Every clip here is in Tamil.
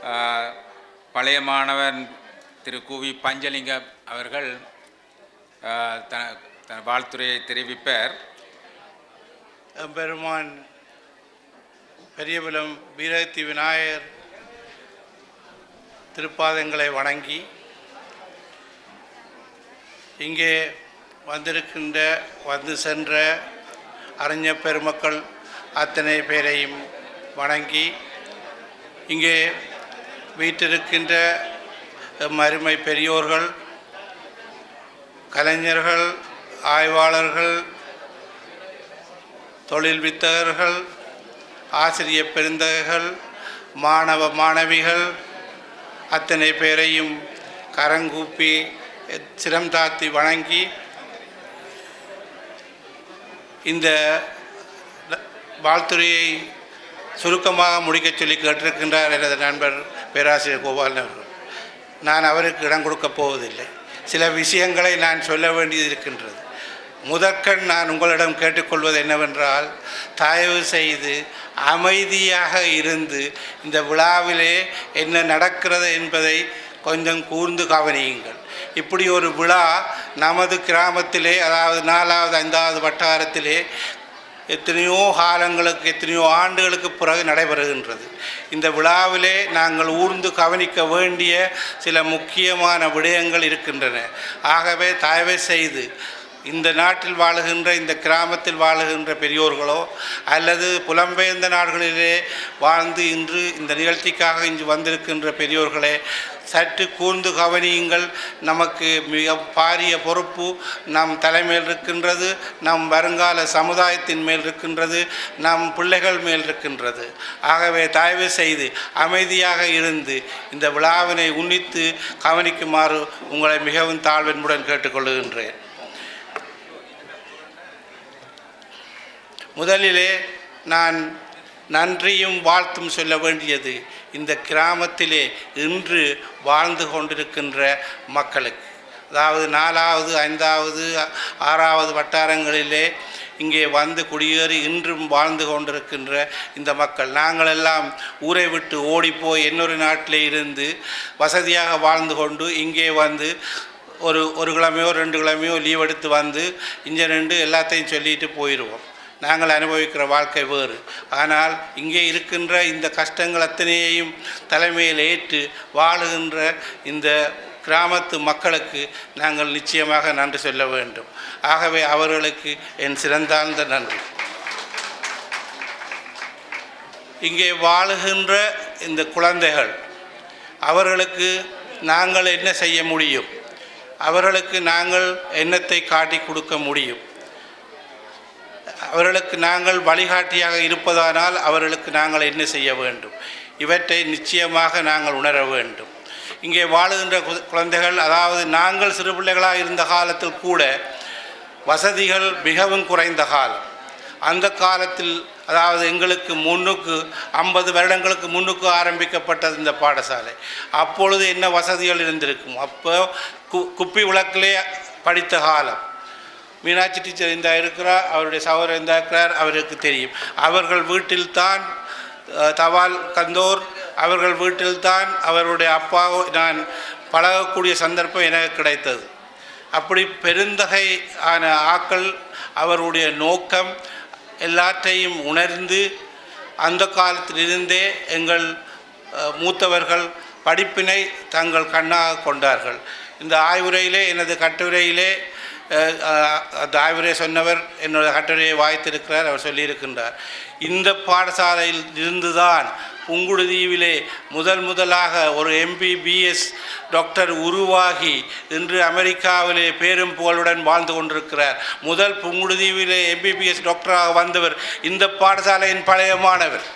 பழைய மாணவன் திரு குவி பஞ்சலிங்கம் அவர்கள் தன் வாழ்த்துறையை தெரிவிப்பார். பெருமான் பெரியபுலம் வீரத்தி விநாயகர் திருப்பாதங்களை வணங்கி இங்கே வந்திருக்கின்ற வந்து சென்ற அறிஞர் பெருமக்கள் அத்தனை பேரையும் வணங்கி இங்கே வீட்டிருக்கின்ற அருமை பெரியோர்கள், கலைஞர்கள், ஆய்வாளர்கள், தொழில் வித்தகர்கள், ஆசிரியர் பெருந்தகைகள், மாணவ மாணவிகள் அத்தனை பேரையும் கரங்கூப்பி சிரம் தாழ்த்தி வணங்கி இந்த வாழ்த்துறையை சுருக்கமாக முடிக்க சொல்லி கேட்டிருக்கின்றார் எனது நண்பர் பேராசிரியர் கோபாலன் அவர்கள். நான் அவருக்கு இடம் கொடுக்கப் போவதில்லை. சில விஷயங்களை நான் சொல்ல வேண்டியது இருக்கின்றது. முதற்கண் நான் உங்களிடம் கேட்டுக்கொள்வது என்னவென்றால், தயவு செய்து அமைதியாக இருந்து இந்த விழாவிலே என்ன நடக்கிறது என்பதை கொஞ்சம் கூர்ந்து கவனியுங்கள். இப்படி ஒரு விழா நமது கிராமத்திலே, அதாவது 4வது 5வது வட்டாரத்திலே எத்தனையோ காலங்களுக்கு, எத்தனையோ ஆண்டுகளுக்கு பிறகு நடைபெறுகின்றது. இந்த விழாவிலே நாங்கள் ஊர்ந்து கவனிக்க வேண்டிய சில முக்கியமான விடயங்கள் இருக்கின்றன. ஆகவே தயவு செய்து இந்த நாட்டில் வாழுகின்ற, இந்த கிராமத்தில் வாழுகின்ற பெரியோர்களோ அல்லது புலம்பெயர்ந்த நாடுகளிலே வாழ்ந்து இன்று இந்த நிகழ்ச்சிக்காக இன்று வந்திருக்கின்ற பெரியோர்களே, சற்று கூர்ந்து கவனியுங்கள். நமக்கு மிக பாரிய பொறுப்பு நம் தலைமையில் இருக்கின்றது, நம் வருங்கால சமுதாயத்தின் மேல் இருக்கின்றது, நம் பிள்ளைகள் மேல் இருக்கின்றது. ஆகவே தயவு செய்து அமைதியாக இருந்து இந்த விழாவினை உன்னித்து கவனிக்குமாறு உங்களை மிகவும் தாழ்வன்புடன் கேட்டுக்கொள்கின்றேன். முதலிலே நான் நன்றியும் வாழ்த்தும் சொல்ல வேண்டியது இந்த கிராமத்திலே இன்று வாழ்ந்து கொண்டிருக்கின்ற மக்களுக்கு, அதாவது 4வது 5வது 6வது வட்டாரங்களிலே இங்கே வந்து குடியேறி இன்றும் வாழ்ந்து கொண்டிருக்கின்ற இந்த மக்கள். நாங்கள் எல்லாம் ஊரை விட்டு ஓடிப்போய் இன்னொரு நாட்டிலே இருந்து வசதியாக வாழ்ந்து கொண்டு இங்கே வந்து ஒரு கிழமையோ 2 கிழமையோ லீவ் எடுத்து வந்து இங்கே நின்று எல்லாத்தையும் சொல்லிட்டு போயிடுவோம். நாங்கள் அனுபவிக்கிற வாழ்க்கை வேறு. ஆனால் இங்கே இருக்கின்ற இந்த கஷ்டங்கள் அத்தனையையும் தலைமையில் ஏற்று வாழுகின்ற இந்த கிராமத்து மக்களுக்கு நாங்கள் நிச்சயமாக நன்றி சொல்ல வேண்டும். ஆகவே அவர்களுக்கு என் சிறந்தாழ்ந்த நன்றி. இங்கே வாழுகின்ற இந்த குழந்தைகள், அவர்களுக்கு நாங்கள் என்ன செய்ய முடியும்? அவர்களுக்கு நாங்கள் என்னத்தை காட்டி கொடுக்க முடியும்? அவர்களுக்கு நாங்கள் வழிகாட்டியாக இருப்பதானால் அவர்களுக்கு நாங்கள் என்ன செய்ய வேண்டும்? இவற்றை நிச்சயமாக நாங்கள் உணர வேண்டும். இங்கே வாழுகின்ற குழந்தைகள், அதாவது நாங்கள் சிறு பிள்ளைகளாக இருந்த காலத்தில் கூட வசதிகள் மிகவும் குறைந்த காலம். அந்த காலத்தில், அதாவது எங்களுக்கு 50 வருடங்களுக்கு முன்னுக்கு ஆரம்பிக்கப்பட்டது இந்த பாடசாலை. அப்பொழுது என்ன வசதிகள் இருந்திருக்கும்? அப்போ குப்பி விளக்கிலே படித்த காலம். மீனாட்சி டீச்சர் இந்த இருக்கிறார், அவருடைய சகோதரர் இந்த இருக்கிறார், அவருக்கு தெரியும். அவர்கள் வீட்டில்தான் தபால் கந்தோர், அவர்கள் வீட்டில்தான் அவருடைய அப்பாவோ நான் பழகக்கூடிய சந்தர்ப்பம் எனக்கு கிடைத்தது. அப்படி பெருந்தகை ஆன ஆக்கள் அவருடைய நோக்கம் எல்லாற்றையும் உணர்ந்து அந்த காலத்திலிருந்தே எங்கள் மூத்தவர்கள் படிப்பினை தங்கள் கண்ணாக கொண்டார்கள். இந்த ஆய்வுரையிலே, எனது கட்டுரையிலே அந்த ஆய்வுரை சொன்னவர் என்னோட கட்டுரையை வாய்த்திருக்கிறார். அவர் சொல்லியிருக்கின்றார், இந்த பாடசாலையில் இருந்துதான் புங்குடுதீவிலே முதலாக ஒரு MBBS டாக்டர் உருவாகி இன்று அமெரிக்காவிலே பேரும் புகழுடன் வாழ்ந்து கொண்டிருக்கிறார். முதல் புங்குடுதீவிலே MBBS டாக்டராக வந்தவர் இந்த பாடசாலையின் பழைய மாணவர்.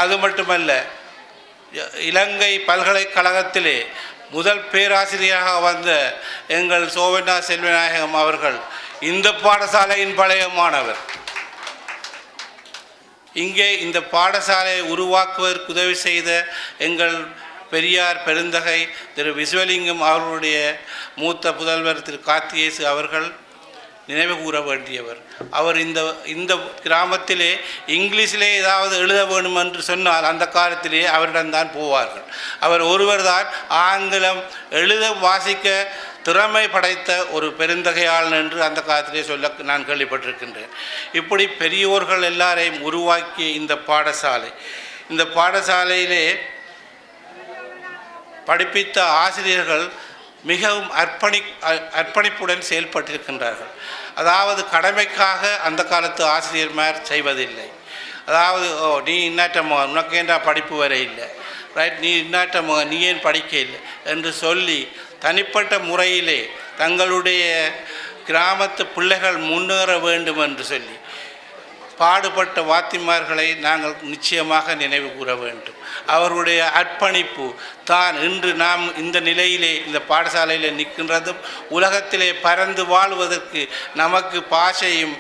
அது மட்டுமல்ல, இலங்கை பல்கலைக்கழகத்திலே முதல் பேராசிரியராக வந்த எங்கள் சோவண்ணா செல்வநாயகம் அவர்கள் இந்த பாடசாலையின் பழைய மாணவர். இங்கே இந்த பாடசாலையை உருவாக்குவதற்கு உதவி செய்த எங்கள் பெரியார் பெருந்தகை திரு விஸ்வலிங்கம் அவர்களுடைய மூத்த புதல்வர் திரு கார்த்திகேசு அவர்கள் நினைவு கூற வேண்டியவர். அவர் இந்த கிராமத்திலே இங்கிலீஷிலே ஏதாவது எழுத வேண்டும் என்று சொன்னால் அந்த காலத்திலே அவரிடம்தான் போவார்கள். அவர் ஒருவர் தான் ஆங்கிலம் எழுத வாசிக்க திறமை படைத்த ஒரு பெருந்தகையாளன் என்று அந்த காலத்திலே சொல்ல நான் கேள்விப்பட்டிருக்கின்றேன். இப்படி பெரியோர்கள் எல்லாரையும் உருவாக்கிய இந்த பாடசாலையிலே படிப்பித்த ஆசிரியர்கள் மிகவும் அர்ப்பணிப்புடன் செயல்பட்டிருக்கின்றார்கள். அதாவது கடமைக்காக அந்த காலத்து ஆசிரியர்மார் செய்வதில்லை. அதாவது நீ இன்னாட்ட மகன், உனக்கு ஏண்டா படிப்பு வர இல்லை, ரைட், நீ இன்னாட்ட மகன், நீ ஏன் படிக்க இல்லை என்று சொல்லி தனிப்பட்ட முறையிலே தங்களுடைய கிராமத்து பிள்ளைகள் முன்னேற வேண்டும் என்று சொல்லி பாடுபட்ட வாத்திமார்களை நாங்கள் நிச்சயமாக நினைவு கூற வேண்டும். அவர்களுடைய அர்ப்பணிப்பு தான் இன்று நாம் இந்த நிலையிலே இந்த பாடசாலையில் நிற்கின்றதும் உலகத்திலே பறந்து வாழ்வதற்கு நமக்கு பாஷையும்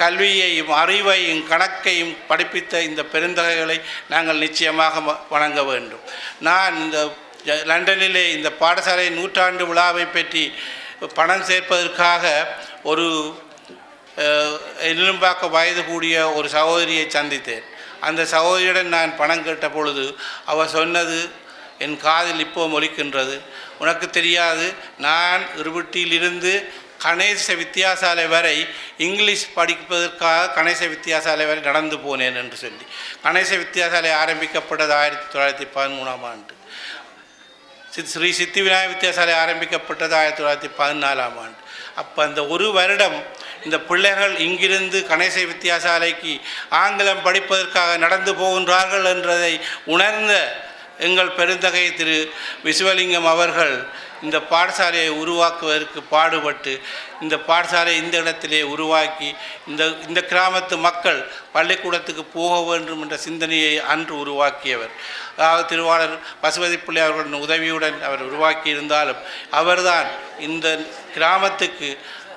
கல்வியையும் அறிவையும் கணக்கையும் படிப்பித்த இந்த பெருந்தகைகளை நாங்கள் நிச்சயமாக வணங்க வேண்டும். நான் இந்த லண்டனிலே இந்த பாடசாலை 100 விழாவை பற்றி பணம் சேர்ப்பதற்காக ஒரு எலும்பாக்க வயது கூடிய ஒரு சகோதரியை சந்தித்தேன். அந்த சகோதரியுடன் நான் பணம் கேட்ட பொழுது அவர் சொன்னது என் காதில் இப்போ ஒலிக்கின்றது. உனக்கு தெரியாது, நான் இருபட்டியிலிருந்து கணேச வித்தியாசாலை வரை இங்கிலீஷ் படிப்பதற்காக கணேச வித்தியாசாலை வரை நடந்து போனேன் என்று சொல்லி. கணேச வித்தியாசாலை ஆரம்பிக்கப்பட்டது 1913 ஆண்டு. ஸ்ரீ சித்தி விநாயக வித்தியாசாலை ஆரம்பிக்கப்பட்டது 1914 ஆண்டு. அப்போ அந்த ஒரு வருடம் இந்த பிள்ளைகள் இங்கிருந்து கணேச வித்தியாசாலைக்கு ஆங்கிலம் படிப்பதற்காக நடந்து போகின்றார்கள் என்றதை உணர்ந்த எங்கள் பெருந்தகை திரு விசுவலிங்கம் அவர்கள் இந்த பாடசாலையை உருவாக்குவதற்கு பாடுபட்டு இந்த பாடசாலை இந்த இடத்திலே உருவாக்கி இந்த கிராமத்து மக்கள் பள்ளிக்கூடத்துக்கு போக வேண்டும் என்ற சிந்தனையை அன்று உருவாக்கியவர். அதாவது திருவாளர் பசுபதி பிள்ளை அவர்களின் உதவியுடன் அவர் உருவாக்கி இருந்தாலும் அவர்தான் இந்த கிராமத்துக்கு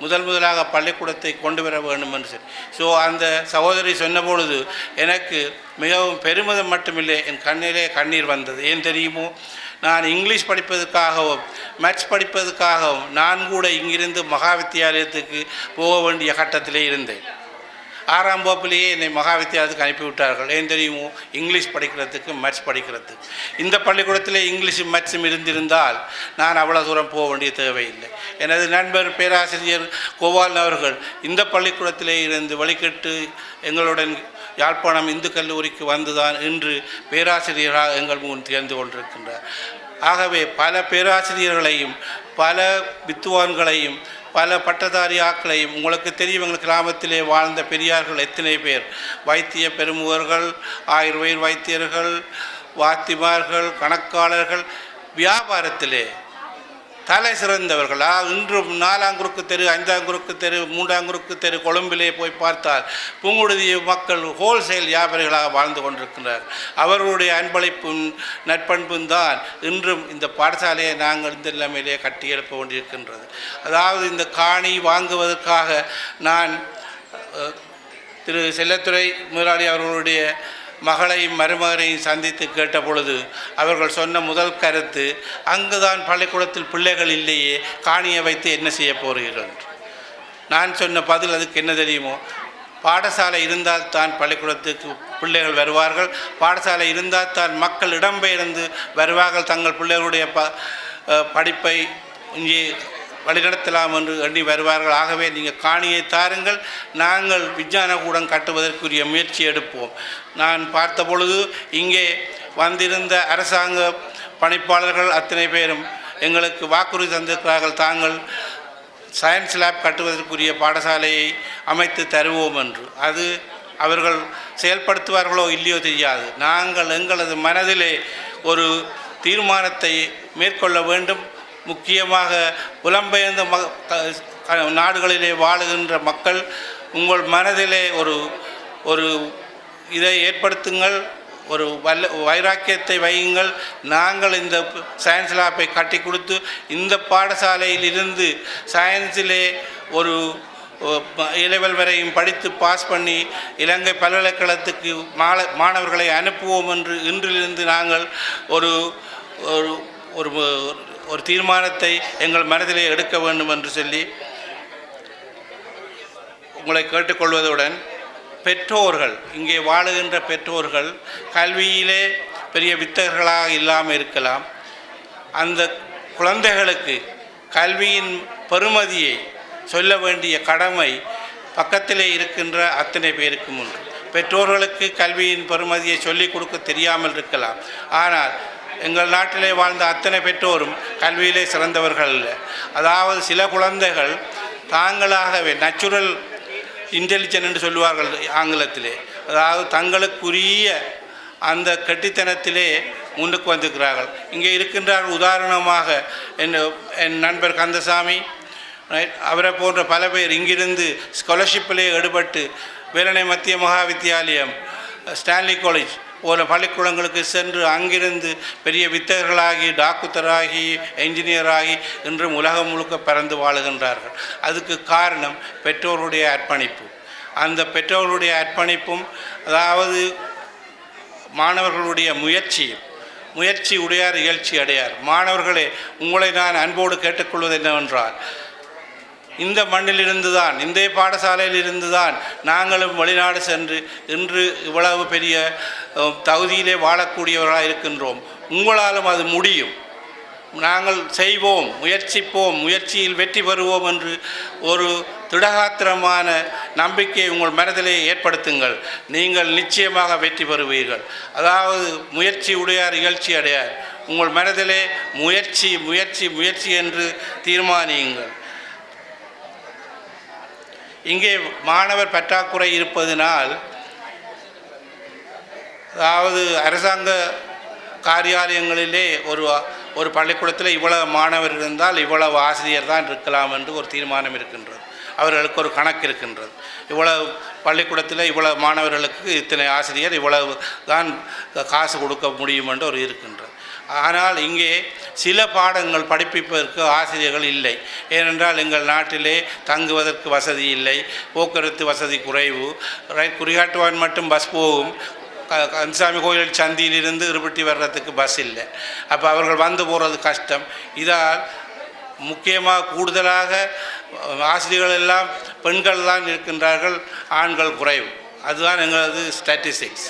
முதலாக பள்ளிக்கூடத்தை கொண்டு வர வேண்டும் என்று சொல்லி. ஸோ அந்த சகோதரி சொன்னபொழுது எனக்கு மிகவும் பெருமிதம் மட்டுமில்லை, என் கண்ணிலே கண்ணீர் வந்தது. ஏன் தெரியுமோ, நான் இங்கிலீஷ் படிப்பதற்காகவும் மேத்ஸ் படிப்பதற்காகவும் நான் கூட இங்கிருந்து மகா வித்தியாலயத்துக்கு போக வேண்டிய கட்டத்திலே இருந்தேன். 6ஆம் வகுப்பிலேயே என்னை மகா வித்தியாலயத்துக்கு அனுப்பிவிட்டார்கள். ஏன் தெரியுமோ, இங்கிலீஷ் படிக்கிறதுக்கு மேத்ஸ் படிக்கிறதுக்கு. இந்த பள்ளிக்கூடத்தில் இங்கிலீஷும் மேத்ஸும் இருந்திருந்தால் நான் அவ்வளோ தூரம் போக வேண்டிய தேவையில்லை. எனது நண்பர் பேராசிரியர் கோபாலன் அவர்கள் இந்த பள்ளிக்கூடத்திலே இருந்து வழிகட்டு எங்களுடன் யாழ்ப்பாணம் இந்து கல்லூரிக்கு வந்துதான் இன்று பேராசிரியராக எங்கள் முன் தேர்ந்து கொண்டிருக்கின்றார். ஆகவே பல பேராசிரியர்களையும் பல வித்துவான்களையும் பல பட்டதாரி ஆக்களையும் உங்களுக்கு தெரியும். எங்கள் கிராமத்திலே வாழ்ந்த பெரியார்கள் எத்தனை பேர், வைத்திய பெருமுகர்கள், ஆயுர்வேத வைத்தியர்கள், வாத்திமார்கள், கணக்காளர்கள், வியாபாரத்திலே தலை சிறந்தவர்கள். இன்றும் 4ஆம் குறுக்கு தெரு, 5ஆம் குறுக்கு தெரு, 3ஆம் குறுக்கு தெரு கொழும்பிலே போய் பார்த்தால் புங்குடுதி மக்கள் ஹோல்சேல் வியாபாரிகளாக வாழ்ந்து கொண்டிருக்கின்றனர். அவர்களுடைய அன்பளிப்பும் நற்பண்பும் தான் இன்றும் இந்த பாடசாலையை நாங்கள் இந்த நிலைமையிலே கட்டியெழுப்ப வேண்டியிருக்கின்றது. அதாவது இந்த காணி வாங்குவதற்காக நான் திரு செல்லத்துறை முதலாளி அவர்களுடைய மகளையும் மருமகனையும் சந்தித்து கேட்ட பொழுது அவர்கள் சொன்ன முதல் கருத்து, அங்குதான் பள்ளிக்கூடத்தில் பிள்ளைகள் இல்லையே, காணியை வைத்து என்ன செய்ய போகிறீர்கள்? நான் சொன்ன பதில் அதுக்கு என்ன தெரியுமோ, பாடசாலை இருந்தால் தான் பள்ளிக்கூடத்துக்கு பிள்ளைகள் வருவார்கள், பாடசாலை இருந்தால் தான் மக்கள் இடம்பெயர்ந்து வருவார்கள், தங்கள் பிள்ளைகளுடைய படிப்பை இங்கே வழிநடத்தலாம் என்று எண்ணி வருவார்கள். ஆகவே நீங்கள் காணியை தாருங்கள், நாங்கள் விஞ்ஞான கூடம் கட்டுவதற்குரிய முயற்சி எடுப்போம். நான் பார்த்த பொழுது இங்கே வந்திருந்த அரசாங்க பணிப்பாளர்கள் அத்தனை பேரும் எங்களுக்கு வாக்குறுதி தந்திருக்கிறார்கள், தாங்கள் சயின்ஸ் லேப் கட்டுவதற்குரிய பாடசாலையை அமைத்து தருவோம் என்று. அது அவர்கள் செயல்படுத்துவார்களோ இல்லையோ தெரியாது. நாங்கள் எங்களது மனதிலே ஒரு தீர்மானத்தை மேற்கொள்ள வேண்டும். முக்கியமாக புலம்பெயர்ந்த நாடுகளிலே வாழுகின்ற மக்கள், உங்கள் மனதிலே ஒரு இதை ஏற்படுத்துங்கள், ஒரு வைராக்கியத்தை வையுங்கள். நாங்கள் இந்த சயின்ஸ் லேப்பை கட்டி கொடுத்து இந்த பாடசாலையில் இருந்து சயின்ஸிலே ஒரு இலெவல் வரையும் படித்து பாஸ் பண்ணி இலங்கை பல்கலைக்கழகத்துக்கு மாணவர்களை அனுப்புவோம் என்று இன்றிலிருந்து நாங்கள் ஒரு ஒரு தீர்மானத்தை எங்கள் மனதிலே எடுக்க வேண்டும் என்று சொல்லி உங்களை கேட்டுக்கொள்வதுடன் பெற்றோர்கள், இங்கே வாழுகின்ற பெற்றோர்கள் கல்வியிலே பெரிய வித்தகர்களாக இல்லாமல் இருக்கலாம். அந்த குழந்தைகளுக்கு கல்வியின் பெறுமதியை சொல்ல வேண்டிய கடமை பக்கத்திலே இருக்கின்ற அத்தனை பேருக்கும் உண்டு. பெற்றோர்களுக்கு கல்வியின் பெறுமதியை சொல்லிக் கொடுக்க தெரியாமல் இருக்கலாம். ஆனால் எங்கள் நாட்டிலே வாழ்ந்த அத்தனை பெற்றோரும் கல்வியிலே சிறந்தவர்கள் இல்லை. அதாவது சில குழந்தைகள் தாங்களாகவே நேச்சுரல் இன்டெலிஜென்ட் என்று சொல்லுவார்கள் ஆங்கிலத்திலே, அதாவது தங்களுக்குரிய அந்த கெட்டித்தனத்திலே முன்னுக்கு வந்திருக்கிறார்கள். இங்கே இருக்கின்றார்கள். உதாரணமாக என் நண்பர் கந்தசாமி, அவரை போன்ற பல பேர் இங்கிருந்து ஸ்காலர்ஷிப்பிலே எடுபட்டு வேலணை மத்திய மகா வித்தியாலயம், ஸ்டான்லி காலேஜ் போல பள்ளிக்கூடங்களுக்கு சென்று அங்கிருந்து பெரிய வித்தகர்களாகி டாக்டராகி என்ஜினியராகி இன்றும் உலகம் முழுக்க பறந்து வாழுகின்றார்கள். அதுக்கு காரணம் பெற்றோருடைய அர்ப்பணிப்பு. அந்த பெற்றோர்களுடைய அர்ப்பணிப்பும், அதாவது மாணவர்களுடைய முயற்சி உடையார் இகழ்ச்சி அடையார். மாணவர்களே, உங்களை நான் அன்போடு கேட்டுக்கொள்வது என்னவென்றால், இந்த மண்ணிலிருந்து தான், இந்த பாடசாலையிலிருந்து தான் நாங்களும் வெளிநாடு சென்று இன்று இவ்வளவு பெரிய தகுதியிலே வாழக்கூடியவர்களாக இருக்கின்றோம். உங்களாலும் அது முடியும். நாங்கள் செய்வோம், முயற்சிப்போம், முயற்சியில் வெற்றி பெறுவோம் என்று ஒரு திடகாத்திரமான நம்பிக்கையை உங்கள் மனதிலே ஏற்படுத்துங்கள். நீங்கள் நிச்சயமாக வெற்றி பெறுவீர்கள். அதாவது முயற்சி உடையார் இகழ்ச்சி அடையார். உங்கள் மனதிலே முயற்சி முயற்சி முயற்சி என்று தீர்மானியுங்கள். இங்கே மாணவர் பற்றாக்குறை இருப்பதனால், அதாவது அரசாங்க காரியாலயங்களிலே ஒரு பள்ளிக்கூடத்தில் இவ்வளவு மாணவர் இருந்தால் இவ்வளவு ஆசிரியர் தான் இருக்கலாம் என்று ஒரு தீர்மானம் இருக்கின்றது. அவர்களுக்கு ஒரு கணக்கு இருக்கின்றது. இவ்வளவு பள்ளிக்கூடத்தில் இவ்வளவு மாணவர்களுக்கு இத்தனை ஆசிரியர், இவ்வளவு தான் காசு கொடுக்க முடியும் என்று ஒரு இருக்கின்றது. ஆனால் இங்கே சில பாடங்கள் படிப்பிப்பதற்கு ஆசிரியர்கள் இல்லை. ஏனென்றால் எங்கள் நாட்டிலே தங்குவதற்கு வசதி இல்லை, போக்குவரத்து வசதி குறைவு. குறிகாட்டுவான் மட்டும் பஸ் போகும். கந்தசாமி கோயில் சந்தியிலிருந்து இருபட்டி வர்றதுக்கு பஸ் இல்லை. அப்போ அவர்கள் வந்து போகிறது கஷ்டம். இதால் முக்கியமாக கூடுதலாக ஆசிரியர்கள் எல்லாம் பெண்கள் தான் இருக்கின்றார்கள், ஆண்கள் குறைவு. அதுதான் எங்களது ஸ்டாட்டிஸ்டிக்ஸ்.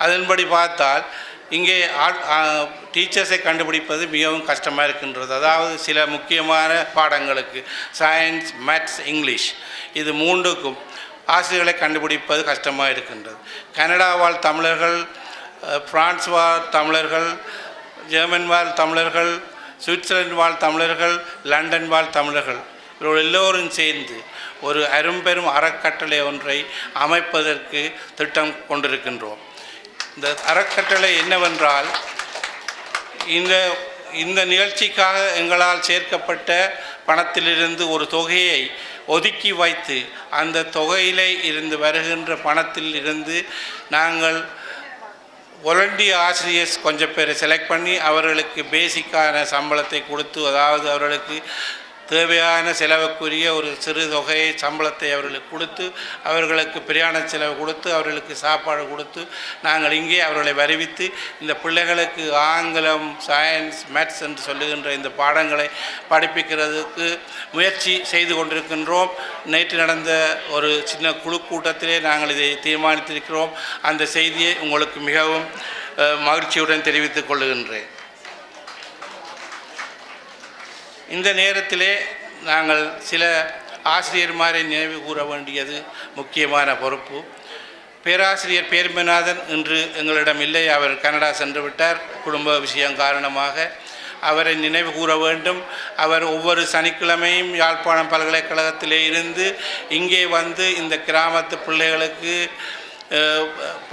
அதன்படி பார்த்தால் இங்கே டீச்சர்ஸை கண்டுபிடிப்பது மிகவும் கஷ்டமாக இருக்கின்றது. அதாவது சில முக்கியமான பாடங்களுக்கு சயின்ஸ், மேத்ஸ், இங்கிலீஷ், இது மூன்றுக்கும் ஆசிரியர்களை கண்டுபிடிப்பது கஷ்டமாக இருக்கின்றது. கனடா வாழ் தமிழர்கள், பிரான்ஸ் வாழ் தமிழர்கள், ஜெர்மன் வாழ் தமிழர்கள், சுவிட்சர்லாந்து வாழ் தமிழர்கள், லண்டன் வாழ் தமிழர்கள், இவர்கள் எல்லோரும் சேர்ந்து ஒரு அரும்பெரும் அறக்கட்டளை ஒன்றை அமைப்பதற்கு திட்டம் கொண்டிருக்கின்றோம். இந்த அறக்கட்டளை என்னவென்றால், இந்த நிகழ்ச்சிக்காக எங்களால் சேர்க்கப்பட்ட பணத்திலிருந்து ஒரு தொகையை ஒதுக்கி வைத்து, அந்த தொகையிலே இருந்து வருகின்ற பணத்தில் இருந்து நாங்கள் வாலண்டியர் ஆசிரியர்ஸ் கொஞ்சம் பேரை செலக்ட் பண்ணி அவர்களுக்கு பேசிக்கான சம்பளத்தை கொடுத்து, அதாவது அவர்களுக்கு தேவையான செலவுக்குரிய ஒரு சிறு தொகையை சம்பளத்தை அவர்களுக்கு கொடுத்து, அவர்களுக்கு பிரயாண செலவு கொடுத்து, அவர்களுக்கு சாப்பாடு கொடுத்து நாங்கள் இங்கே அவர்களை வருவித்து இந்த பிள்ளைகளுக்கு ஆங்கிலம், சயின்ஸ், மேத்ஸ் என்று சொல்லுகின்ற இந்த பாடங்களை படிப்பிக்கிறதுக்கு முயற்சி செய்து கொண்டிருக்கின்றோம். நேற்று நடந்த ஒரு சின்ன குழு கூட்டத்திலே நாங்கள் இதை தீர்மானித்திருக்கிறோம். அந்த செய்தியை உங்களுக்கு மிகவும் மகிழ்ச்சியுடன் தெரிவித்துக் கொள்ளுகின்றேன். இந்த நேரத்திலே நாங்கள் சில ஆசிரியர்மாரை நினைவு கூற வேண்டியது முக்கியமான பொறுப்பு. பேராசிரியர் பேர்மநாதன் இன்று எங்களிடம் இல்லை. அவர் கனடா சென்று விட்டார் குடும்ப விஷயம் காரணமாக. அவரை நினைவு கூற வேண்டும். அவர் ஒவ்வொரு சனிக்கிழமையும் யாழ்ப்பாணம் பல்கலைக்கழகத்திலே இருந்து இங்கே வந்து இந்த கிராமத்து பிள்ளைகளுக்கு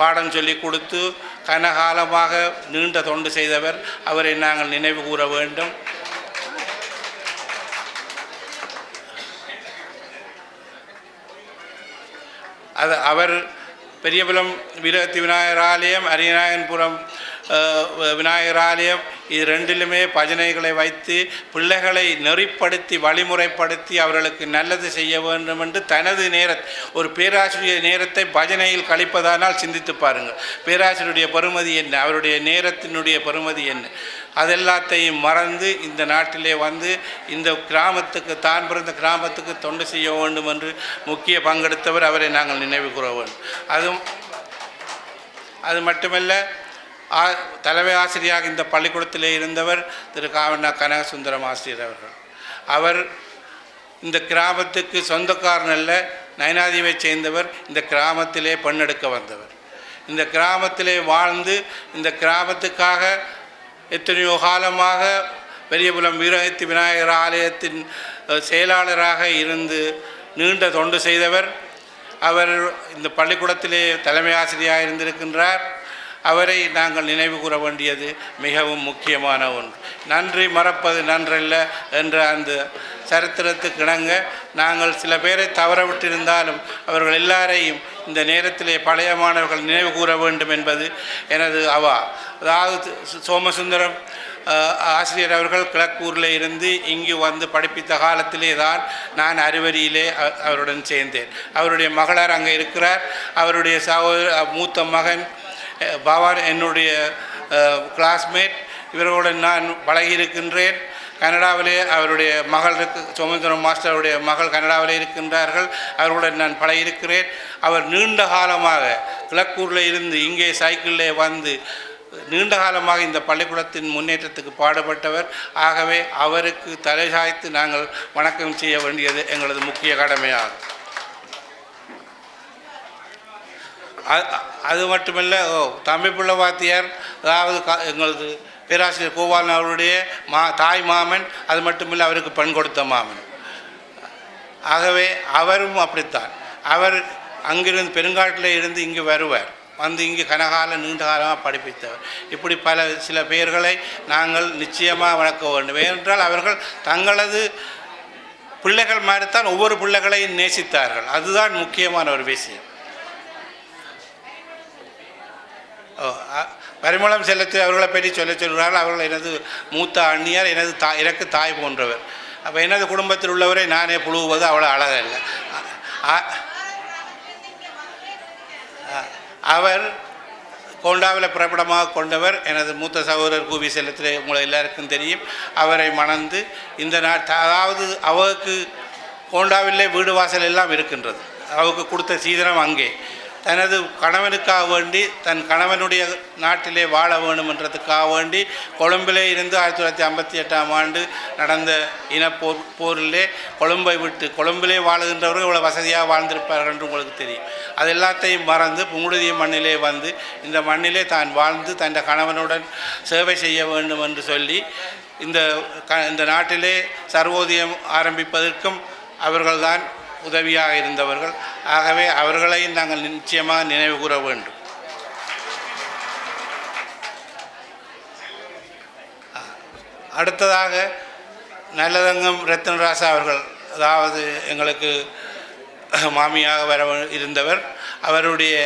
பாடம் சொல்லி கொடுத்து கனகாலமாக நீண்ட தொண்டு செய்தவர். அவரை நாங்கள் நினைவு கூற வேண்டும். அவர் பெரியபுலம் வீரகத்தி விநாயகர் ஆலயம், அரியநாயகன்புரம் விநாயகர் ஆலயம், இது ரெண்டிலுமே பஜனைகளை வைத்து பிள்ளைகளை நெறிப்படுத்தி வழிமுறைப்படுத்தி அவர்களுக்கு நல்லது செய்ய வேண்டும் என்று தனது ஒரு பேராசிரியர் நேரத்தை பஜனையில் கழிப்பதானால் சிந்தித்து பாருங்கள். பேராசிரியருடைய பெறுமதி என்ன, அவருடைய நேரத்தினுடைய பெறுமதி என்ன, அதெல்லாத்தையும் மறந்து இந்த நாட்டிலே வந்து இந்த கிராமத்துக்கு தான் பிறந்த கிராமத்துக்கு தொண்டு செய்ய வேண்டும் என்று முக்கிய பங்கெடுத்தவர். அவரை நாங்கள் நினைவு கூற வேண்டும். அது மட்டுமல்ல, தலைமை ஆசிரியராக இந்த பள்ளிக்கூடத்திலே இருந்தவர் திரு கனகசுந்தரம் ஆசிரியர் அவர்கள். அவர் இந்த கிராமத்துக்கு சொந்தக்காரன் அல்ல, நயனாதீவை சேர்ந்தவர். இந்த கிராமத்திலே பெண்ணெடுக்க வந்தவர். இந்த கிராமத்திலே வாழ்ந்து இந்த கிராமத்துக்காக எத்தனையோ காலமாக பெரியபுலம் வீரகத்தி விநாயகர் ஆலயத்தின் செயலாளராக இருந்து நீண்ட தொண்டு செய்தவர். அவர் இந்த பள்ளிக்கூடத்திலே தலைமை ஆசிரியராக இருந்திருக்கின்றார். அவரை நாங்கள் நினைவு கூற வேண்டியது மிகவும் முக்கியமான ஒன்று. நன்றி மறப்பது நன்றல்ல என்ற அந்த சரித்திரத்துக்கு இணங்க நாங்கள் சில பேரை தவறவிட்டிருந்தாலும் அவர்கள் எல்லாரையும் இந்த நேரத்திலே பழைய மாணவர்கள் நினைவு கூற வேண்டும் என்பது எனது அவா. அதாவது சோமசுந்தரம் ஆசிரியர் அவர்கள் கிழக்கூரில் இருந்து இங்கு வந்து படிப்பித்த காலத்திலே தான் நான் அறுவரியிலே அவருடன் சேர்ந்தேன். அவருடைய மகளார் அங்கே இருக்கிறார். அவருடைய மூத்த மகன் பவான் என்னுடைய கிளாஸ்மேட். இவர்களுடன் நான் பழகியிருக்கின்றேன். கனடாவிலே அவருடைய மகள் சோமசுந்தரம் மாஸ்டருடைய மகள் கனடாவிலே இருக்கின்றார்கள். அவர்களுடன் நான் பழகியிருக்கிறேன். அவர் நீண்ட காலமாக கிழக்கூரில் இருந்து இங்கே சைக்கிளிலே வந்து நீண்ட காலமாக இந்த பள்ளிக்கூடத்தின் முன்னேற்றத்துக்கு பாடுபட்டவர். ஆகவே அவருக்கு தலை சாய்த்து நாங்கள் வணக்கம் செய்ய வேண்டியது எங்களது முக்கிய கடமையாகும். அது மட்டுமல்ல, தம்பிப்பிள்ளை வாத்தியார், அதாவது எங்களது பேராசிரியர் கோபாலன் அவருடைய தாய் மாமன், அது மட்டுமில்லை அவருக்கு பெண் கொடுத்த மாமன். ஆகவே அவரும் அப்படித்தான். அவர் அங்கிருந்து பெருங்காட்டில் இருந்து இங்கு வருவார், வந்து இங்கு நீண்ட காலமாக படிப்பித்தவர். இப்படி சில பெயர்களை நாங்கள் நிச்சயமாக வளர்க்க வேண்டும். ஏனென்றால் அவர்கள் தங்களது பிள்ளைகள் மாதிரித்தான் ஒவ்வொரு பிள்ளைகளையும் நேசித்தார்கள். அதுதான் முக்கியமான ஒரு விஷயம். பரிமளம் செலுத்தி அவர்களை பற்றி சொல்கிறார்கள். அவர்கள் எனது மூத்த அண்ணியார், எனக்கு தாய் போன்றவர். அப்போ எனது குடும்பத்தில் உள்ளவரை நானே புழுவுவது அவ்வளோ அழகல்ல. அவர் கோண்டாவில் பிறப்பிடமாக கொண்டவர். எனது மூத்த சகோதரர் கூவி செல்லத்திலே உங்களை எல்லாருக்கும் தெரியும். அவரை மணந்து இந்த அதாவது அவருக்கு கோண்டாவிலே வீடு வாசல் எல்லாம் இருக்கின்றது. அவருக்கு கொடுத்த சீதனம் அங்கே. தனது கணவனுக்காக வேண்டி தன் கணவனுடைய நாட்டிலே வாழ வேண்டும் என்றதுக்காக வேண்டி கொழும்பிலே இருந்து 1958ஆம் ஆண்டு நடந்த போரிலே கொழும்பை விட்டு கொழும்பிலே வாழுகின்றவர்கள் இவ்வளோ வசதியாக வாழ்ந்திருப்பார்கள் என்று உங்களுக்கு தெரியும். அது எல்லாத்தையும் மறந்து புங்குடுதிய மண்ணிலே வந்து இந்த மண்ணிலே தான் வாழ்ந்து தன் கணவனுடன் சேவை செய்ய வேண்டும் என்று சொல்லி இந்த நாட்டிலே சர்வோதயம் ஆரம்பிப்பதற்கும் அவர்கள்தான் உதவியாக இருந்தவர்கள். ஆகவே அவர்களையும் நாங்கள் நிச்சயமாக நினைவு கூற வேண்டும். அடுத்ததாக நல்லதங்கம் ரத்னராசா அவர்கள், அதாவது எங்களுக்கு மாமியாக இருந்தவர். அவருடைய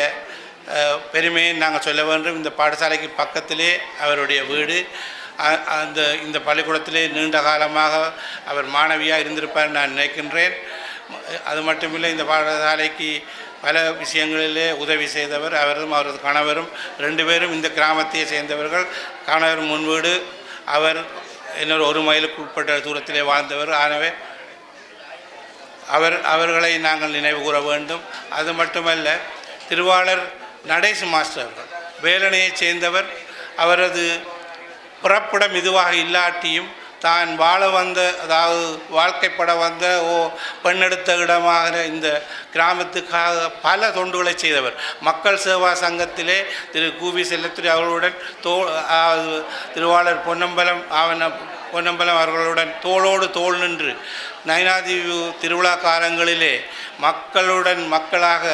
பெருமையை நாங்கள் சொல்ல வேண்டும். இந்த பாடசாலைக்கு பக்கத்திலே அவருடைய வீடு. இந்த பள்ளிக்கூடத்திலே நீண்ட காலமாக அவர் மாணவியாக இருந்திருப்பார் நான் நினைக்கின்றேன். அது மட்டுமில்லை, இந்த பாடசாலைக்கு பல விஷயங்களிலே உதவி செய்தவர். அவரும் அவரது கணவரும் 2 பேரும் இந்த கிராமத்தையே சேர்ந்தவர்கள். கணவர் முன்வீடு, அவர் இன்னொரு 1 மைலுக்கு உட்பட்ட தூரத்திலே வாழ்ந்தவர். ஆகவே அவர்களை நாங்கள் நினைவு கூற வேண்டும். அது மட்டுமல்ல, திருவாளர் நடேசு மாஸ்டர் அவர்கள் வேலனையைச் சேர்ந்தவர். அவரது புறப்படம் இதுவாக இல்லாட்டியும் தான் வாழ வந்த, அதாவது வாழ்க்கைப்பட வந்த பெண்ணெடுத்த இடமாக இந்த கிராமத்துக்காக பல தொண்டுகளை செய்தவர். மக்கள் சேவா சங்கத்திலே திரு கூவி செல்லத்துறை அவர்களுடன் திருவாளர் பொன்னம்பலம் அவர்களுடன் தோளோடு தோள் நின்று நயனாதீவு திருவிழா காலங்களிலே மக்களாக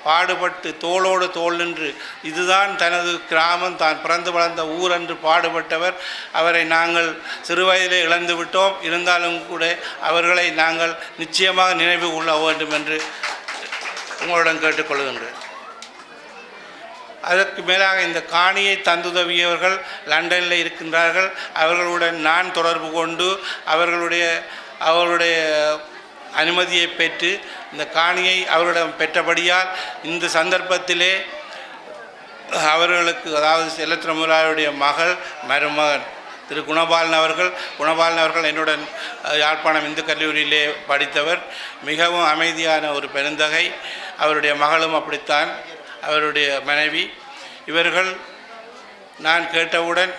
பாடுபட்டு தோளோடு தோள் நின்று இதுதான் தனது கிராமம், தான் பிறந்து வளர்ந்த ஊர் என்று பாடுபட்டவர். அவரை நாங்கள் சிறுவயதிலே இழந்து விட்டோம். இருந்தாலும் கூட அவர்களை நாங்கள் நிச்சயமாக நினைவு கொள்ள வேண்டும் என்று உங்களுடன் கேட்டுக்கொள்கின்றேன். அதற்கு மேலாக இந்த காணியை தந்துதவியவர்கள் லண்டனில் இருக்கின்றார்கள். அவர்களுடன் நான் தொடர்பு கொண்டு அவர்களுடைய அனுமதியை பெற்று இந்த காணியை அவர்களிடம் பெற்றபடியால் இந்த சந்தர்ப்பத்திலே அவர்களுக்கு, அதாவது செல்லத்திர முதலாளியுடைய மகள் மருமகன் திரு குணபாலன் அவர்கள் என்னுடன் யாழ்ப்பாணம் இந்து கல்லூரியிலே படித்தவர். மிகவும் அமைதியான ஒரு பெருந்தகை. அவருடைய மகளும் அப்படித்தான், அவருடைய மனைவி. இவர்கள் நான் கேட்டவுடன்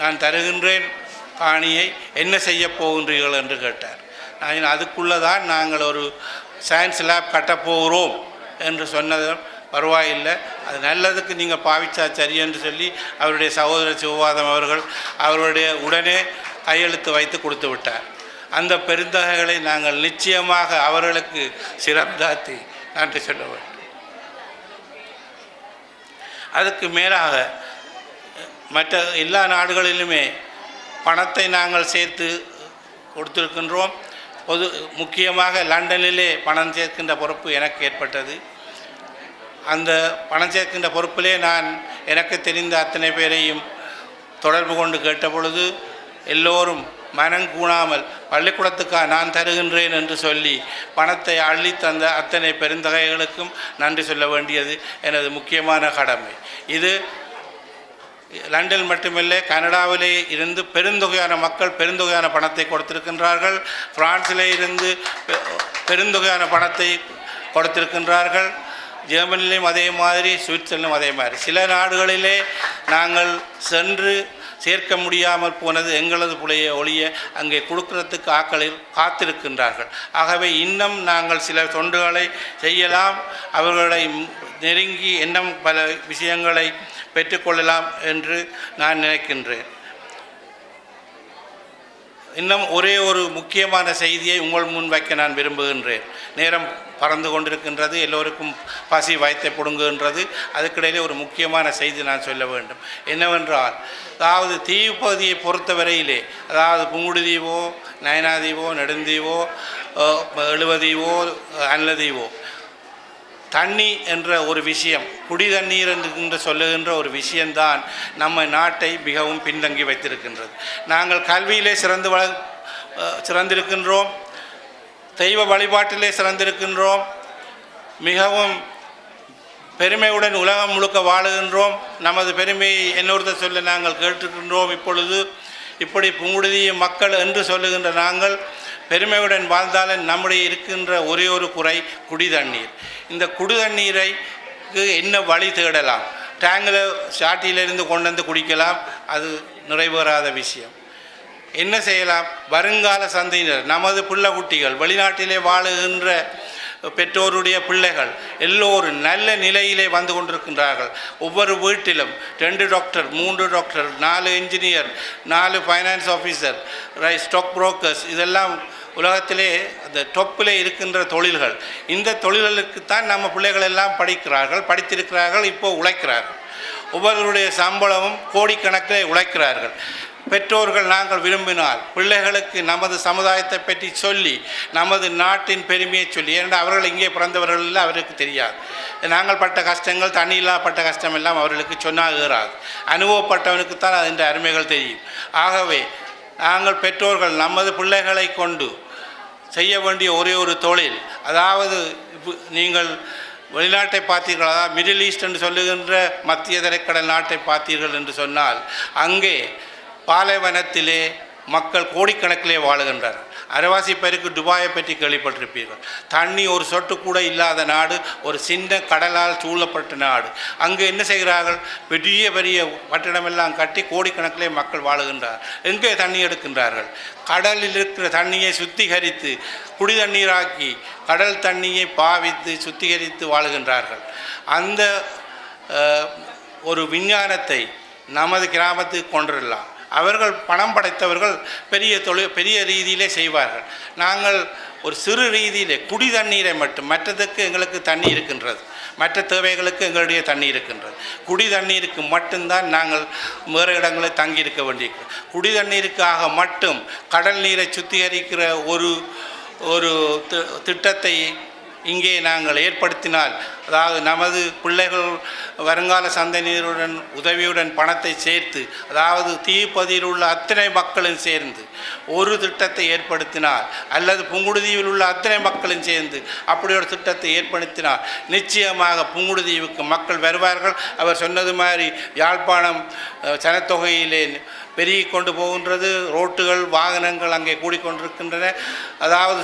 நான் தருகின்றேன் காணியை, என்ன செய்ய போகின்றீர்கள் என்று கேட்டார். நான் அதுக்குள்ளே நாங்கள் ஒரு சயின்ஸ் லேப் கட்டப்போகிறோம் என்று சொன்னதும் பரவாயில்லை, அது நல்லதுக்கு நீங்கள் பாவிச்சா சரி என்று சொல்லி அவருடைய சகோதரர் சிவபாதம் அவர்களுடைய உடனே கையெழுத்து வைத்து கொடுத்து விட்டார். அந்த பெருந்தகைகளை நாங்கள் நிச்சயமாக அவர்களுக்கு சிறந்தாத்தி நன்றி சொல்ல வேண்டும். அதுக்கு மேலாக மற்ற எல்லா நாடுகளிலுமே பணத்தை நாங்கள் சேர்த்து கொடுத்திருக்கின்றோம். முக்கியமாக லண்டனிலே பணம் சேர்க்கின்ற பொறுப்பு எனக்கு ஏற்பட்டது. அந்த பணம் சேர்க்கின்ற பொறுப்பிலே நான் எனக்கு தெரிந்த அத்தனை பேரையும் தொடர்பு கொண்டு கேட்ட பொழுது எல்லோரும் மனங்கூணாமல் பள்ளிக்கூடத்துக்காக நான் தருகின்றேன் என்று சொல்லி பணத்தை அள்ளி தந்த அத்தனை பெருந்தகைகளுக்கும் நன்றி சொல்ல வேண்டியது எனது முக்கியமான கடமை. இது லண்டன் மட்டுமில்லை, கனடாவிலே இருந்து பெருந்தொகையான மக்கள் பெருந்தொகையான பணத்தை கொடுத்திருக்கின்றார்கள். பிரான்சிலே இருந்து பெருந்தொகையான பணத்தை கொடுத்திருக்கின்றார்கள். ஜெர்மனிலையும் அதே மாதிரி, சுவிட்சர்லாந்தும் அதே மாதிரி. சில நாடுகளிலே நாங்கள் சென்று சேர்க்க முடியாமல் போனது எங்களது புலைய ஒழிய அங்கே கொடுக்கறதுக்கு ஆக்களில் காத்திருக்கின்றார்கள். ஆகவே இன்னும் நாங்கள் சில தொண்டுகளை செய்யலாம், அவர்களை நெருங்கி இன்னும் பல விஷயங்களை பெற்றுக்கொள்ளலாம் என்று நான் நினைக்கின்றேன். இன்னும் ஒரே ஒரு முக்கியமான செய்தியை உங்கள் முன் வைக்க நான் விரும்புகின்றேன். நேரம் பறந்து கொண்டிருக்கின்றது, எல்லோருக்கும் பசி வயத்தை பிடுங்குகின்றது. அதுக்கிடையிலே ஒரு முக்கியமான செய்தி நான் சொல்ல வேண்டும். என்னவென்றால், அதாவது தீவு பகுதியை பொறுத்தவரையிலே, அதாவது புங்குடுதீவோ, நயனாதீவோ, நெடுந்தீவோ, எழுவதீவோ, அன்னதீவோ, தண்ணி என்ற ஒரு விஷயம், குடி தண்ணீர் என்று சொல்லுகின்ற ஒரு விஷயம்தான் நம்ம நாட்டை மிகவும் பின்தங்கி வைத்திருக்கின்றது. நாங்கள் கல்வியிலே சிறந்திருக்கின்றோம், தெய்வ வழிபாட்டிலே சிறந்திருக்கின்றோம், மிகவும் பெருமையுடன் உலகம் முழுக்க வாழுகின்றோம். நமது பெருமையை இன்னொருத்தர் சொல்ல நாங்கள் கேட்டிருக்கின்றோம். இப்பொழுது இப்படி புங்குடுதி மக்கள் என்று சொல்லுகின்ற நாங்கள் பெருமையுடன் வாழ்ந்தாலும் நம்முடைய இருக்கின்ற ஒரே ஒரு குறை குடி தண்ணீர். இந்த குடி தண்ணீரைக்கு என்ன வழி தேடலாம்? டேங்கில் சாட்டியிலிருந்து கொண்டு வந்து குடிக்கலாம், அது நிறைவேறாத விஷயம். என்ன செய்யலாம்? வருங்கால சந்தையினர், நமது பிள்ளை குட்டிகள், வெளிநாட்டிலே வாழுகின்ற பெற்றோருடைய பிள்ளைகள் எல்லோரும் நல்ல நிலையிலே வந்து கொண்டிருக்கின்றார்கள். ஒவ்வொரு வீட்டிலும் 2 doctor, 3 doctor, 4 engineer, 4 finance officer, stock brokers, இதெல்லாம் உலகத்திலே அந்த டொப்பிலே இருக்கின்ற தொழில்கள். இந்த தொழில்களுக்குத்தான் நம்ம பிள்ளைகள் எல்லாம் படித்திருக்கிறார்கள், இப்போ உழைக்கிறார்கள். ஒவ்வொருவருடைய சம்பளமும் கோடிக்கணக்கில் உழைக்கிறார்கள். பெற்றோர்கள் நாங்கள் விரும்பினால் பிள்ளைகளுக்கு நமது சமுதாயத்தை பற்றி சொல்லி, நமது நாட்டின் பெருமையை சொல்லி, ஏனென்றால் அவர்கள் இங்கே பிறந்தவர்கள் இல்லை, அவருக்கு தெரியாது. நாங்கள் பட்ட கஷ்டங்கள், தண்ணியில்லா பட்ட கஷ்டம் எல்லாம் அவர்களுக்கு சொன்னால் ஏறாது. அனுபவப்பட்டவனுக்குத்தான் அதன் அருமைகள் தெரியும். ஆகவே நாங்கள் பெற்றோர்கள் நமது பிள்ளைகளை கொண்டு செய்ய வேண்டிய ஒரே ஒரு தொழில், அதாவது நீங்கள் வெளிநாட்டை பார்த்தீர்கள், அதாவது மிடில் ஈஸ்ட் என்று சொல்லுகின்ற மத்திய தரைக்கடல் நாட்டை பார்த்தீர்கள் என்று சொன்னால், அங்கே பாலைவனத்திலே மக்கள் கோடிக்கணக்கிலே வாழுகின்றார்கள். அரைவாசி பேருக்கு துபாயை பற்றி கேள்விப்பட்டிருப்பீர்கள். தண்ணி ஒரு சொட்டு கூட இல்லாத நாடு, ஒரு சின்ன கடலால் சூழப்பட்ட நாடு. அங்கு என்ன செய்கிறார்கள்? பெரிய பெரிய கட்டிடமெல்லாம் கட்டி கோடிக்கணக்கிலே மக்கள் வாழுகின்றார். எங்கே தண்ணி எடுக்கின்றார்கள்? கடலில் இருக்கிற தண்ணியை சுத்திகரித்து குடி தண்ணீராக்கி கடல் தண்ணியை பாவித்து சுத்திகரித்து வாழுகின்றார்கள். அந்த ஒரு விஞ்ஞானத்தை நமது கிராமத்துக்கு கொண்டுடலாம். அவர்கள் பணம் படைத்தவர்கள் பெரிய ரீதியிலே செய்வார்கள். நாங்கள் ஒரு சிறு ரீதியிலே குடி தண்ணீரை மட்டும், மற்றதுக்கு எங்களுக்கு தண்ணி இருக்கின்றது, மற்ற தேவைகளுக்கு எங்களுடைய தண்ணி இருக்கின்றது. குடி தண்ணீருக்கு மட்டும்தான் நாங்கள் வேறு இடங்களில் தங்கியிருக்க வேண்டியிருக்கிறோம். குடி தண்ணீருக்காக மட்டும் கடல் நீரை சுத்திகரிக்கிற ஒரு திட்டத்தை இங்கே நாங்கள் ஏற்படுத்தினால், அதாவது நமது பிள்ளைகள் வருங்கால சந்ததியினருடன் உதவியுடன் பணத்தை சேர்த்து, அதாவது தீப்பதியில் உள்ள அத்தனை மக்களும் சேர்ந்து ஒரு திட்டத்தை ஏற்படுத்தினால், அல்லது புங்குடுதீவில் உள்ள அத்தனை மக்களும் சேர்ந்து அப்படி ஒரு திட்டத்தை ஏற்படுத்தினால் நிச்சயமாக புங்குடுதீவுக்கு மக்கள் வருவார்கள். அவர் சொன்னது மாதிரி யாழ்ப்பாணம் சனத்தொகையிலே பெருகி கொண்டு போகின்றது. ரோட்டுகள் வாகனங்கள் அங்கே கூடிக்கொண்டிருக்கின்றன. அதாவது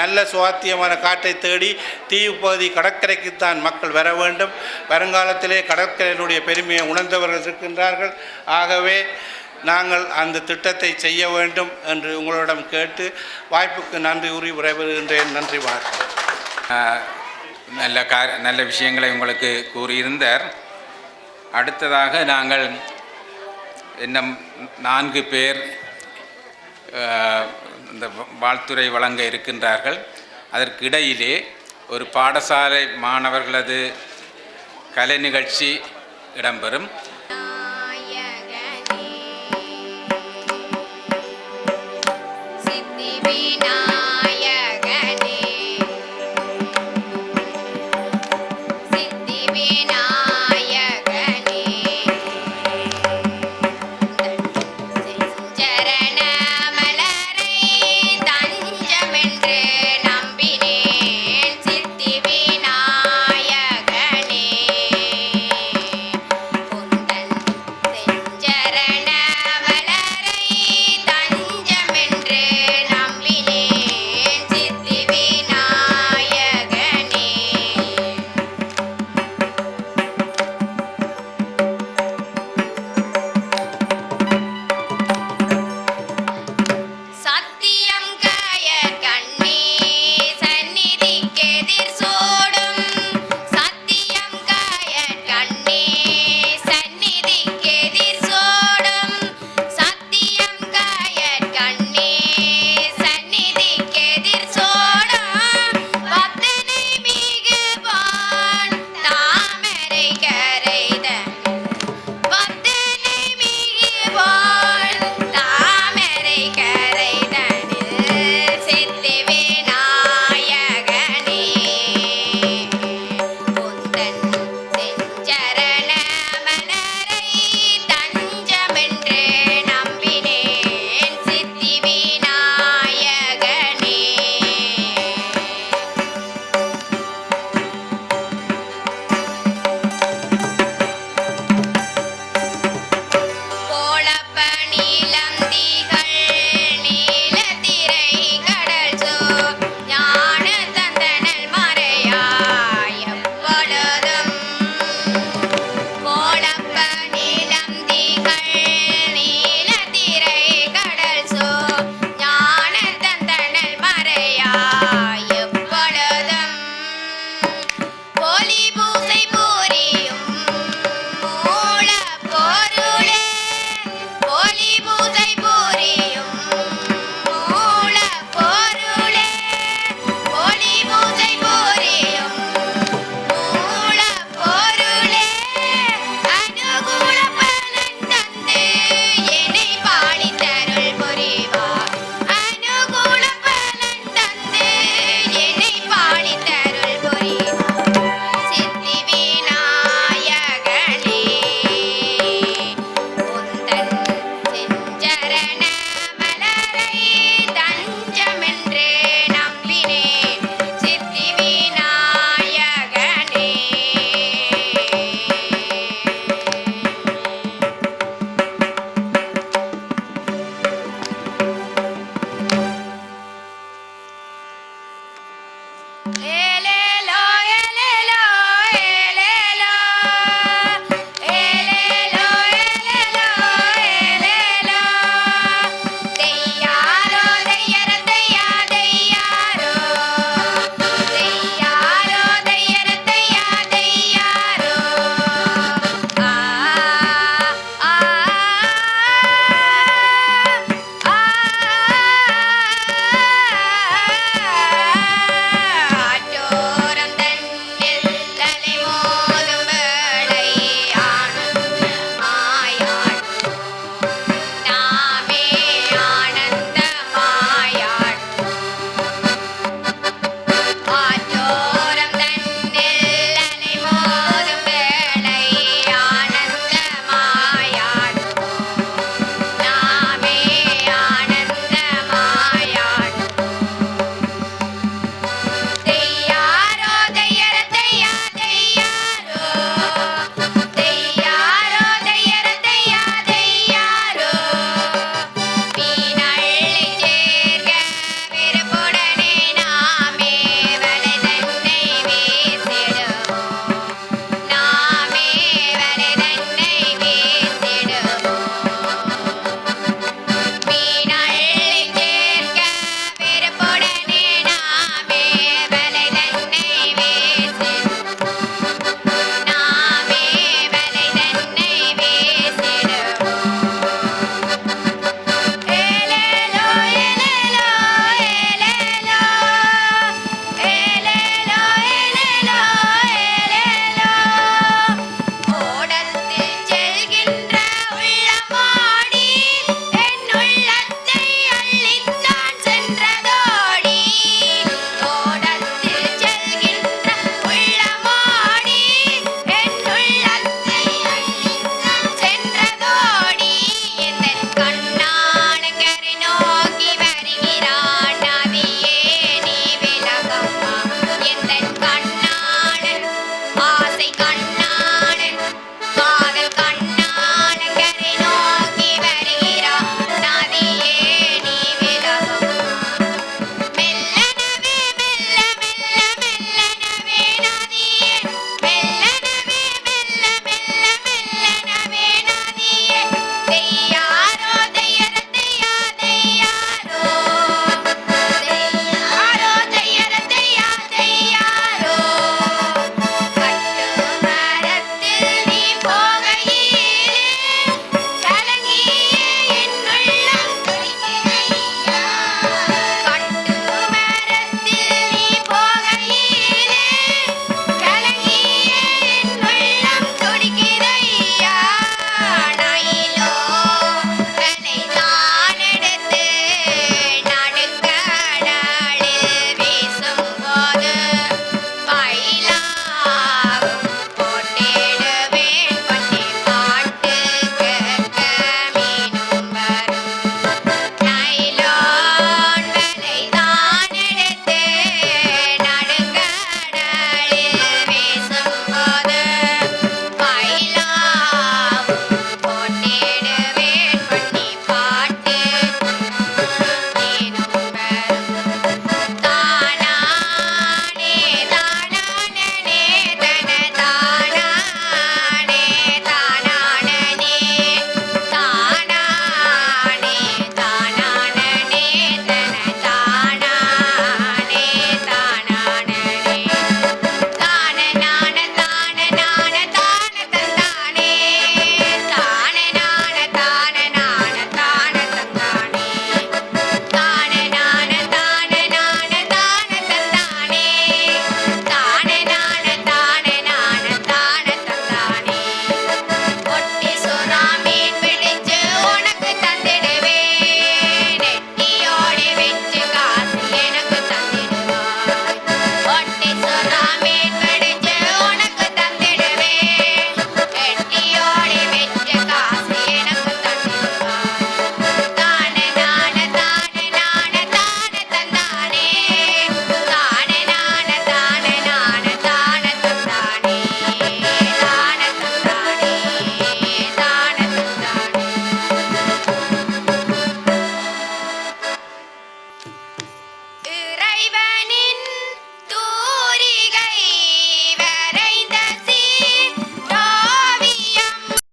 நல்ல சுவாத்தியமான காற்றை தேடி தீவு பகுதி கடற்கரைக்குத்தான் மக்கள் வர வேண்டும். வருங்காலத்திலே கடற்கரையினுடைய பெருமையை உணர்ந்தவர்கள் இருக்கின்றார்கள். ஆகவே நாங்கள் அந்த திட்டத்தை செய்ய வேண்டும் என்று உங்களிடம் கேட்டு வாய்ப்புக்கு நன்றி கூறி விரைவுகின்றேன். நன்றி வணக்கம். நல்ல விஷயங்களை உங்களுக்கு கூறியிருந்தார். அடுத்ததாக நாங்கள் இன்னும் 4 பேர் இந்த வாழ்த்துரை வழங்க இருக்கின்றார்கள். அதற்கு இடையிலே ஒரு பாடசாலை மாணவர்களது கலை நிகழ்ச்சி இடம்பெறும்.